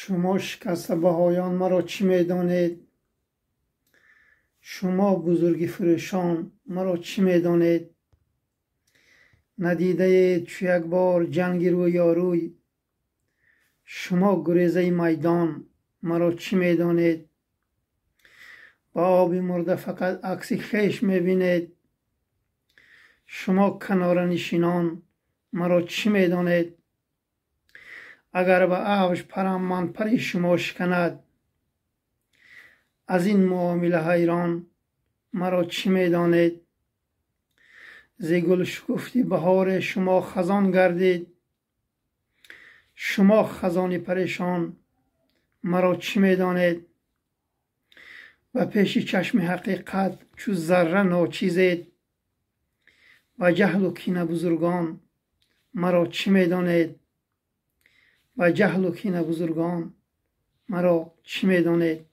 شما شکسته بهایان مرا چی میدانید؟ شما بزرگی فروشان مرا چی میدانید؟ ندیده اید چو یک بار جنگ رویاروی، شما گریزه میدان مرا چی میدانید؟ با آب مرده فقط عکس خویش میبینید، شما کنار نشینان مرا چی میدانید؟ اگر به اوج پرم من پری شما شکند، از این معامله حیران مرا چی میدانید؟ ز گل شکفته بهار شما خزان گردید، شما خزان پریشان مرا چی میدانید؟ و پیش چشم حقیقت چو ذره ناچیزید، و جهل و کینه بزرگان مرا چی میدانید؟ و جهل و کینه بزرگان مرا چی میدانید؟